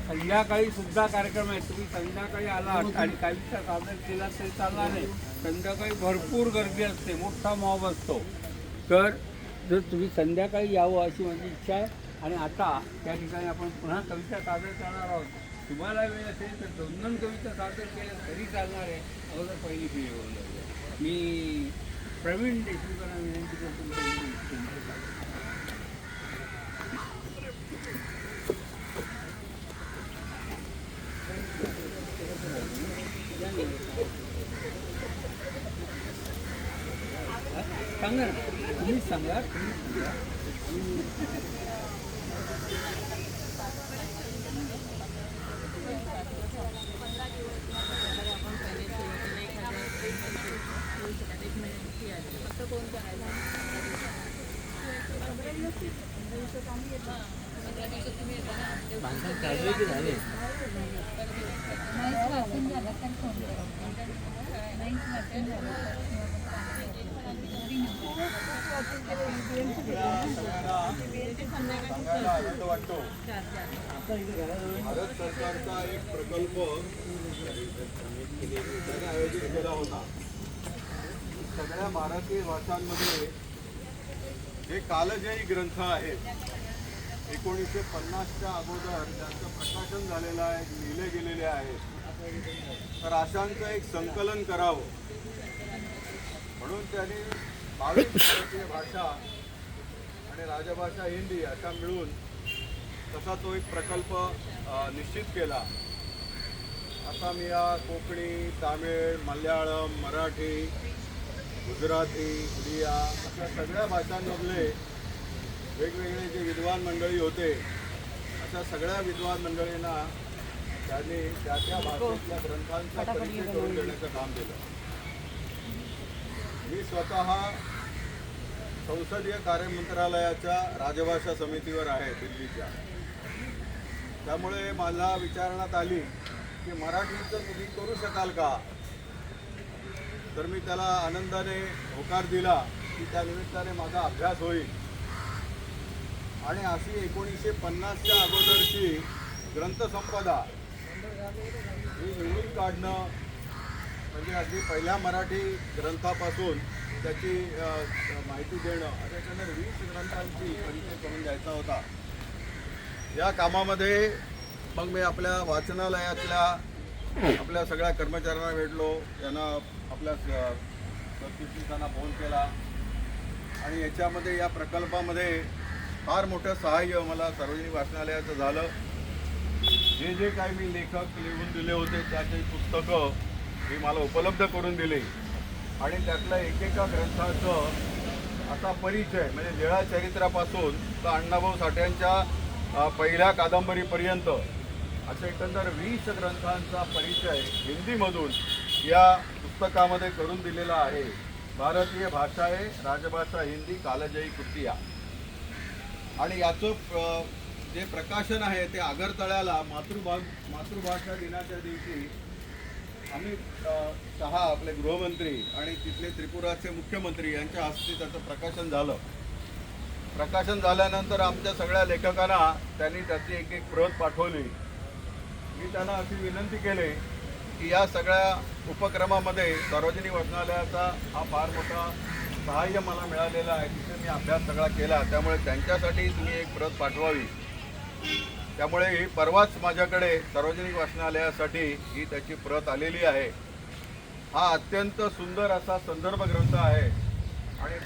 संध्याकाळी सुद्धा कार्यक्रम आहे. तुम्ही संध्याकाळी आलात आणि कविता सादर केला तरी चालणार नाही. संध्याकाळी भरपूर गर्दी असते, मोठा मॉब असतो. तर जर तुम्ही संध्याकाळी यावं अशी माझी इच्छा आहे. आणि आता त्या ठिकाणी आपण पुन्हा कविता सादर करणार आहोत. तुम्हाला वेळ असेल तर 2-2 कविता सादर केल्या तरी चालणार आहे. अगोदर पहिली पिढी बोलू. मी प्रवीण देशमुखांना विनंती करतो. सांगा ना, तुम्हीच सांगा. भारत सरकारचा एक प्रकल्प त्याने आयोजित केला होता. सगळ्या भारतीय भाषांमध्ये जे कालजयी ग्रंथ आहेत 1950च्या अगोदर त्यांचं प्रकाशन झालेलं आहे, लिहिले गेलेले आहेत. तर अशांचं एक संकलन करावं म्हणून त्यांनी 22 भारतीय भाषा आणि राजभाषा हिंदी अशा मिळून तसा तो एक प्रकल्प निश्चित केला. असमिया, कोकणी, तामिळ, मल्याळम, मराठी, गुजराती, उडिया अशा सगळ्या भाषांमधले वेगवेगळे जे विद्वान मंडळी होते अशा सगळ्या विद्वान मंडळींना त्यांनी त्या त्या भाषेतल्या ग्रंथांचा परिचय करून देण्याचं काम केलं. मी स्वतः संसदीय कार्य मंत्रालयाच्या राजभाषा समितीवर आहे दिल्लीच्या. त्यामुळे मला विचारण्यात आली की मराठीचं तुम्ही करू शकाल का. तर मी त्याला आनंदाने होकार दिला की त्या निमित्ताने माझा अभ्यास होईल. आणि अशी 1950च्या अगोदरची ग्रंथसंपदा ही निवडून काढणं म्हणजे अगदी पहिल्या मराठी ग्रंथापासून त्याची माहिती देणं अशा 20 ग्रंथांची परिचय करून द्यायचा होता. या कामामध्ये मग मी आपल्या वाचनालयातल्या आपल्या सगळ्या कर्मचाऱ्यांना भेटलो. त्यांना आपल्या सरचिटणीसांना फोन केला आणि याच्यामध्ये या प्रकल्पामध्ये फार मोठं सहाय्य मला सार्वजनिक वाचनालयाचं झालं. जे जे काही मी लेखक लिहून दिले होते त्याचे पुस्तकं ही मला उपलब्ध करून दिली आणि त्यातल्या एकेका ग्रंथाचं असा परिचय म्हणजे लीळा चरित्रापासून तर अण्णाभाऊ साठ्यांच्या पहिल्या कादंबरीपर्यंत अशा एकंदर 20 ग्रंथांचा परिचय हिंदीमधून या पुस्तकामध्ये करून दिलेला आहे. भारतीय भाषा आहे राजभाषा हिंदी कालजयी कृतिया. आणि याचं जे प्रकाशन आहे ते आगरतळ्याला मातृभाषा दिनाच्या दिवशी अमित शहा आपले गृहमंत्री आणि तिथले त्रिपुराचे मुख्यमंत्री यांच्या हस्ते त्याचं प्रकाशन झालं. प्रकाशन झाल्यानंतर आमच्या सगळ्या लेखकांना त्यांनी त्याची एक एक प्रत पाठवली. मी त्यांना अशी विनंती केली की या सगळ्या उपक्रमामध्ये सार्वजनिक वाचनालयाचा हा फार मोठा सहाय्य मला मिळालेलं आहे. तिथे मी अभ्यास सगळा केला त्यामुळे त्यांच्यासाठी तुम्ही एक प्रत पाठवावी. त्यामुळे ही परवाच माझ्याकडे सार्वजनिक वाचनालयासाठी ही त्याची प्रत आलेली आहे. हा अत्यंत सुंदर असा संदर्भ ग्रंथ आहे आणि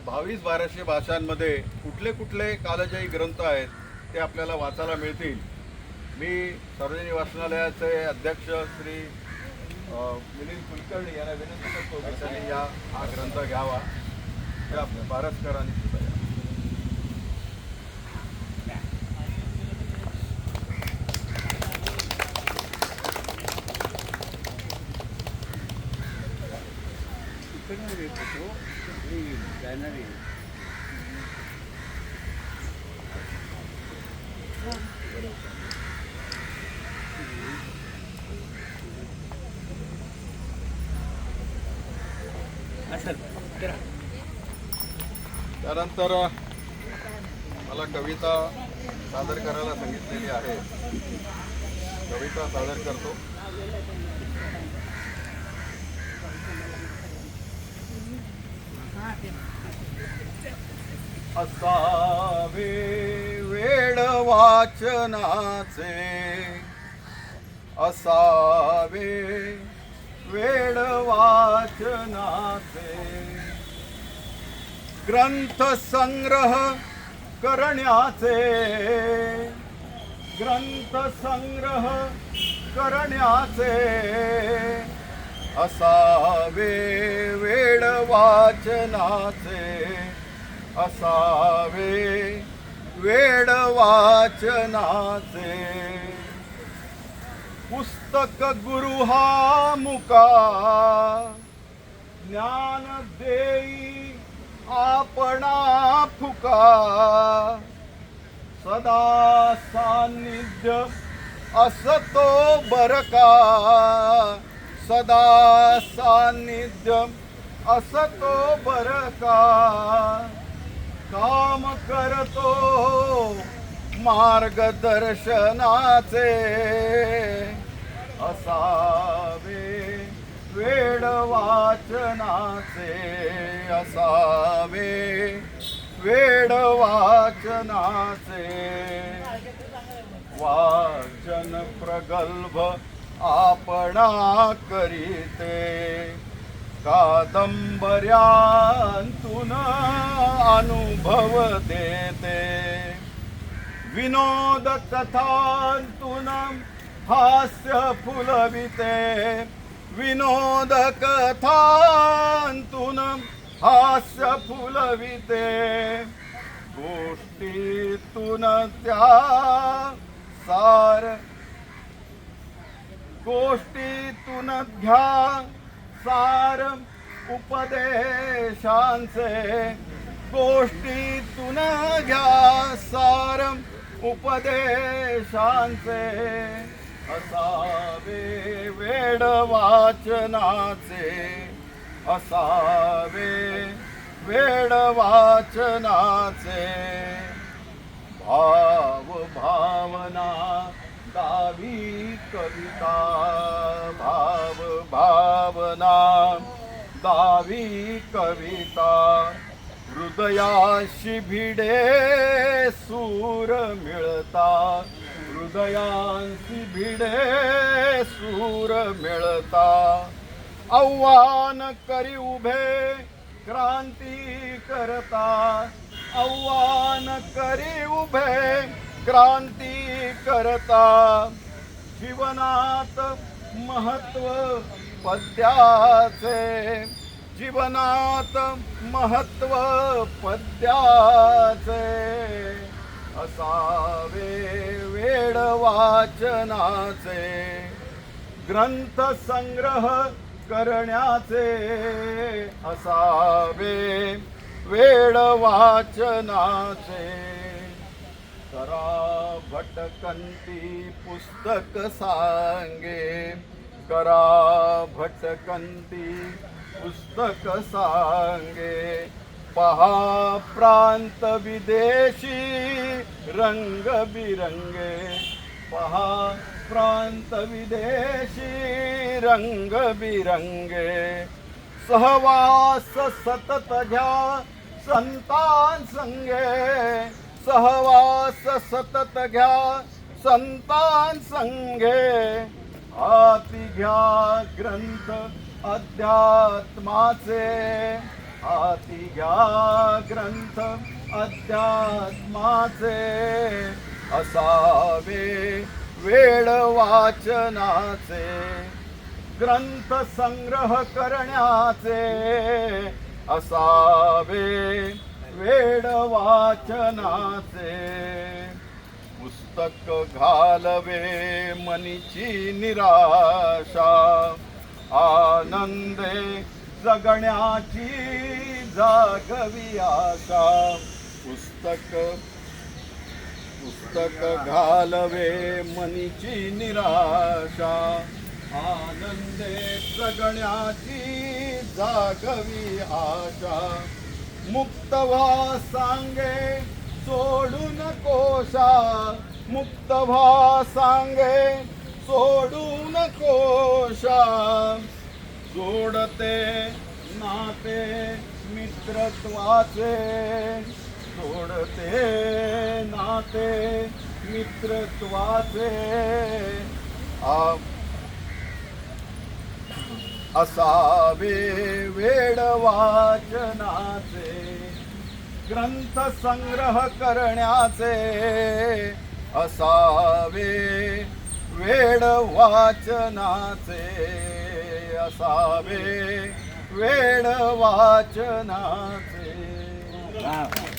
22 भाषांमध्ये कुठले कुठले कालजयी ग्रंथ आहेत ते आपल्याला वाचायला मिळतील. मी सार्वजनिक वाचनालयाचे अध्यक्ष श्री मिलिंद कुलकर्णी यांना विनंती करतो की त्यांनी हा ग्रंथ घ्यावा. त्या पारसकरांनी सुद्धा त्यानंतर मला कविता सादर करायला सांगितलेली आहे. कविता सादर करतो. असावे वेळ वाचनाचे, असावे वेळ वाचनाचे, ग्रंथ संग्रह करण्याचे, ग्रंथ संग्रह करण्याचे, असावे वेळ वाचनाचे, असावे वेळ वाचनाचे. पुस्तक गुरु हा मुका, ज्ञान देई आपणा फुका, सदा सान्निध्य असतो बरका, सदा सान्निध्य असतो बरका. काम करतो मार्गदर्शनाचे, असावे वेळ वाचनाचे, असावे वेळ वाचनाचे. वाचन प्रगल्भ आपणा करीते, कादंबऱ्यांतून अनुभव देते, विनोद कथांतून हास्य फुलविते, विनोद कथांतून हास्य फुलविते. गोष्टीतून त्या सार, गोष्टीतून घ्या सार उपदेशांचे, गोष्टीतून घ्या सार उपदेशांचे. असावे वेळ वाचनाचे, असावे वेळ वाचनाचे. भाव भावना गावी कविता, भाव भावना गावी कविता. हृदयाशी भिडे सूर मिळता, हृदयांशी भिडे सूर मिळता. आव्हान करी उभे क्रांती करता, आव्हान करी उभे क्रांती करता. जीवनात महत्व पद्याचे, जीवनात महत्व पद्याचे. असावे वेळ वाचनाचे, ग्रंथ संग्रह करण्याचे, असावे वेळ वाचनाचे. करा भटकंती पुस्तक सांगे, करा भटकंती पुस्तक सांगे. पहा प्रांत विदेशी रंग बिरंगे, पहा प्रांत विदेशी रंग बिरंगे. सहवास सतत घ्या संतान संगे, सहवास सतत घ्या संतान संगे. हाती घ्या ग्रंथ अध्यात्माचे, हाती घ्या ग्रंथ अध्यात्माचे. असावे वेळ वाचनाचे, ग्रंथ संग्रह करण्याचे. असावे वेळ वाचनाचे. पुस्तक घालवे मनीची निराशा, आनंदे जगण्याची जागवी आशा. पुस्तक घालवे मनीची निराशा, आनंदे जगण्याची जागवी आशा. मुक्त व्हा सांगे सोडून कोशा, मुक्त व्हा सांगे सोडू नकोशा जोडते नाते मित्रत्वाचे जोडते नाते मित्रत्वाचे असावे वेड वाचनाचे ग्रंथ संग्रह करण्याचे असावे वेड वाचनाचे असावे वेड वाचनाचे